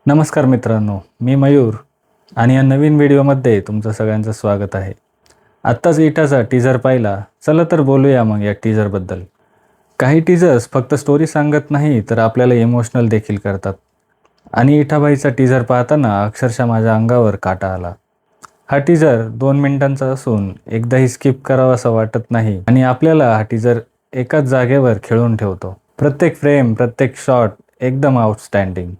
नमस्कार मित्रांनो, मी मयूर आणि या नवीन व्हिडिओमध्ये तुमचं सगळ्यांचं स्वागत आहे. आत्ताच इठाचा टीझर पाहिला. चला तर बोलूया मग या टीझरबद्दल. काही टीझर्स फक्त स्टोरी सांगत नाही तर आपल्याला इमोशनल देखील करतात. आणि इठाबाईचा टीझर पाहताना अक्षरशः माझ्या अंगावर काटा आला. हा टीझर 2 मिनिटांचा असून एकदाही स्किप करावा असं वाटत नाही आणि आपल्याला हा टीझर एकाच जागेवर खेळून ठेवतो. प्रत्येक फ्रेम, प्रत्येक शॉट एकदम आउटस्टँडिंग.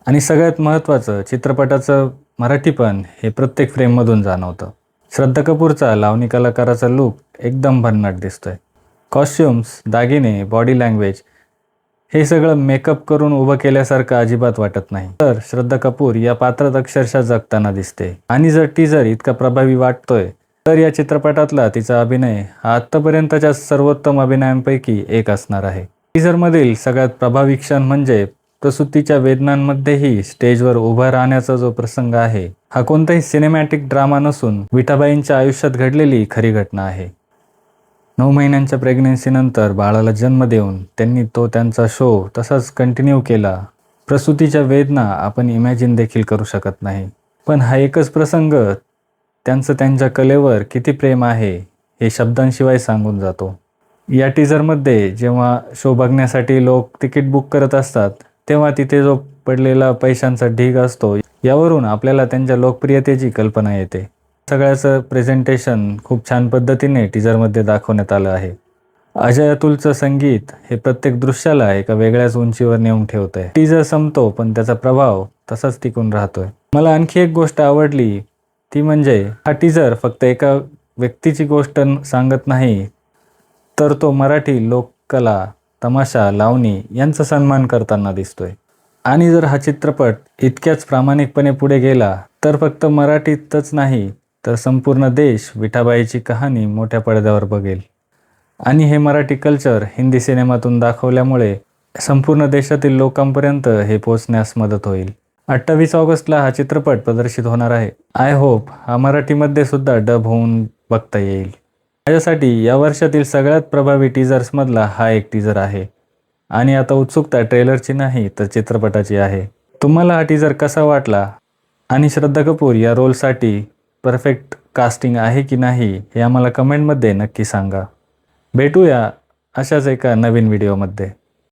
आणि सगळ्यात महत्त्वाचं, चित्रपटाचं मराठीपण हे प्रत्येक फ्रेममधून जाणवतं. श्रद्धा कपूरचा लावणी कलाकाराचा लूक एकदम भन्नाट दिसतोय. कॉस्ट्युम्स, दागिने, बॉडी लँग्वेज हे सगळं मेकअप करून उभं केल्यासारखं अजिबात वाटत नाही. तर श्रद्धा कपूर या पात्रात अक्षरशः जगताना दिसते. आणि जर टीझर इतका प्रभावी वाटतोय तर या चित्रपटातला तिचा अभिनय हा आत्तापर्यंतच्या सर्वोत्तम अभिनयांपैकी एक असणार आहे. टीझरमधील सगळ्यात प्रभावी क्षण म्हणजे प्रसूतीच्या वेदनांमध्येही स्टेजवर उभा राहण्याचा जो प्रसंग आहे, हा कोणताही सिनेमॅटिक ड्रामा नसून विठाबाईंच्या आयुष्यात घडलेली खरी घटना आहे. 9 महिन्यांच्या प्रेग्नन्सीनंतर बाळाला जन्म देऊन त्यांनी त्यांचा शो तसाच कंटिन्यू केला. प्रसूतीच्या वेदना आपण इमॅजिन देखील करू शकत नाही. पण हा एकच प्रसंग त्यांचं त्यांच्या कलेवर किती प्रेम आहे हे शब्दांशिवाय सांगून जातो. या टीझरमध्ये जेव्हा शो बघण्यासाठी लोक तिकीट बुक करत असतात तेव्हा तिथे जो पडलेला पैशांचा ढीग असतो, यावरून आपल्याला त्यांच्या लोकप्रियतेची कल्पना येते. सगळ्याचं प्रेझेंटेशन खूप छान पद्धतीने टीझरमध्ये दाखवण्यात आलं आहे. अजय अतुलचं संगीत हे प्रत्येक दृश्याला एका वेगळ्याच उंचीवर नेऊन ठेवतंय. टीझर संपतो पण त्याचा प्रभाव तसाच टिकून राहतोय. मला आणखी एक गोष्ट आवडली, ती म्हणजे हा टीझर फक्त एका व्यक्तीची गोष्ट सांगत नाही, तर तो मराठी लोककला, तमाशा, लावणी यांचा सन्मान करताना दिसतोय. आणि जर हा चित्रपट इतक्याच प्रामाणिकपणे पुढे गेला तर फक्त मराठीतच नाही तर संपूर्ण देश विठाबाईची कहाणी मोठ्या पडद्यावर बघेल. आणि हे मराठी कल्चर हिंदी सिनेमातून दाखवल्यामुळे संपूर्ण देशातील लोकांपर्यंत हे पोहोचण्यास मदत होईल. 28 ऑगस्टला हा चित्रपट प्रदर्शित होणार आहे. आय होप हा मराठीमध्ये सुद्धा डब होऊन बघता येईल. माझ्यासाठी या वर्षातील सगळ्यात प्रभावी टीझर्समधला हा एक टीझर आहे. आणि आता उत्सुकता ट्रेलरची नाही तर चित्रपटाची आहे. तुम्हाला हा टीझर कसा वाटला आणि श्रद्धा कपूर या रोलसाठी परफेक्ट कास्टिंग आहे की नाही हे आम्हाला कमेंटमध्ये नक्की सांगा. भेटूया अशाच एका नवीन व्हिडिओमध्ये.